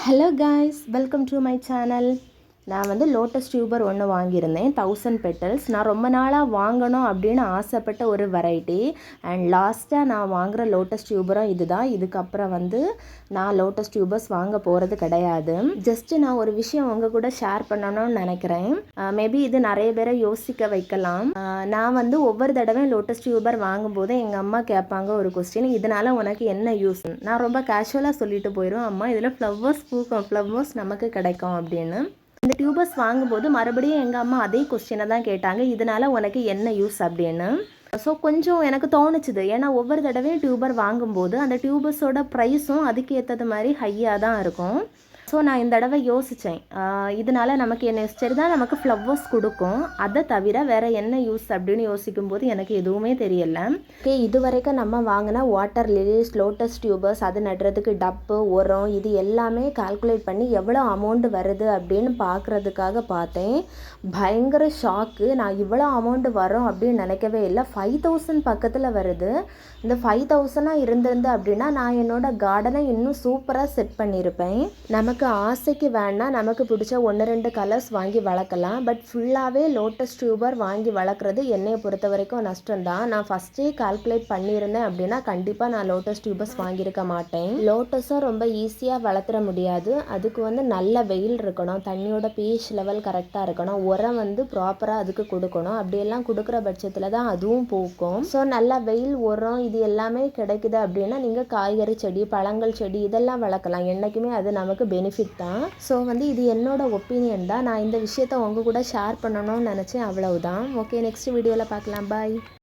Hello guys, welcome to my channel. நான் வந்து lotus tuber ஒன்று வாங்கியிருந்தேன், 1000 பெட்டல்ஸ். நான் ரொம்ப நாளாக வாங்கணும் அப்படின்னு ஆசைப்பட்ட ஒரு வெரைட்டி. அண்ட் லாஸ்ட்டாக நான் வாங்குகிற லோட்டஸ் டியூபரும் இதுதான். இதுக்கப்புறம் வந்து நான் லோட்டஸ் டியூபர்ஸ் வாங்க போகிறது கிடையாது. ஜஸ்ட்டு நான் ஒரு விஷயம் உங்கள் கூட ஷேர் பண்ணணும்னு நினைக்கிறேன். மேபி இது நிறைய பேரை யோசிக்க வைக்கலாம். நான் வந்து ஒவ்வொரு தடவையும் லோட்டஸ் டியூபர் வாங்கும்போது எங்கள் அம்மா கேட்பாங்க ஒரு கொஸ்டின், இதனால் உனக்கு என்ன யூஸ்? நான் ரொம்ப கேஷுவலாக சொல்லிட்டு போயிடுவேன், அம்மா இதில் ஃப்ளவர்ஸ் பூக்கும், ஃப்ளவர்ஸ் நமக்கு கிடைக்கும் அப்படின்னு. இந்த டியூபர்ஸ் வாங்கும்போது மறுபடியும் எங்கள் அம்மா அதே கொஸ்டினை தான் கேட்டாங்க, இதனால் உனக்கு என்ன யூஸ் அப்படின்னு. ஸோ கொஞ்சம் எனக்கு தோணுச்சுது, ஏன்னா ஒவ்வொரு தடவையும் டியூபர் வாங்கும்போது அந்த டியூபர்ஸோட ப்ரைஸும் அதுக்கு ஏற்றது மாதிரி ஹையாக தான் இருக்கும். ஸோ நான் இந்த தடவை யோசித்தேன், இதனால் நமக்கு என்ன யூஸ்? சரி தான், நமக்கு ஃப்ளவர்ஸ் கொடுக்கும், அதை தவிர வேறு என்ன யூஸ் அப்படின்னு யோசிக்கும்போது எனக்கு எதுவுமே தெரியலை. ஓகே, இது வரைக்கும் நம்ம வாங்கினா வாட்டர் லிலிஸ், லோட்டஸ் டியூபர்ஸ், அது நடுறதுக்கு டப்பு, உரம், இது எல்லாமே கால்குலேட் பண்ணி எவ்வளோ அமௌண்ட் வருது அப்படின்னு பார்க்குறதுக்காக பார்த்தேன். பயங்கர ஷாக்கு. நான் இவ்வளோ அமௌண்ட் வரும் அப்படின்னு நினைக்கவே இல்லை. 5000 பக்கத்தில் வருது. இந்த 5000 இருந்திருந்து அப்படின்னா நான் என்னோடய கார்டனை இன்னும் சூப்பராக செட் பண்ணியிருப்பேன். நமக்கு ஆசைக்கு வேணால் நமக்கு பிடிச்ச 1-2 கலர்ஸ் வாங்கி வளர்க்கலாம். பட் ஃபுல்லாகவே லோட்டஸ் டியூபர் வாங்கி வளர்க்குறது என்னையை பொறுத்த வரைக்கும் நஷ்டம்தான். நான் ஃபஸ்ட்டே கால்குலேட் பண்ணியிருந்தேன் அப்படின்னா கண்டிப்பாக நான் லோட்டஸ் டியூபர்ஸ் வாங்கியிருக்க மாட்டேன். லோட்டஸும் ரொம்ப ஈஸியாக வளர்த்துற முடியாது. அதுக்கு வந்து நல்ல வெயில் இருக்கணும், தண்ணியோட pH லெவல் கரெக்டாக இருக்கணும், உரம் வந்து ப்ராப்பராக அதுக்கு கொடுக்கணும். அப்படியெல்லாம் கொடுக்குற பட்சத்தில் தான் அதுவும் பூக்கும். ஸோ நல்ல வெயில், உரம் இது எல்லாமே கிடைக்குது அப்படின்னா நீங்கள் காய்கறி செடி, பழங்கள் செடி இதெல்லாம் வளர்க்கலாம். என்றைக்குமே அது நமக்கு பெனிஃபிட் தான். ஸோ வந்து இது என்னோட ஒப்பீனியன் தான். நான் இந்த விஷயத்த உங்கள் கூட ஷேர் பண்ணணும்னு நினச்சேன், அவ்வளவுதான். ஓகே, நெக்ஸ்ட் வீடியோவில் பார்க்கலாம். பாய்.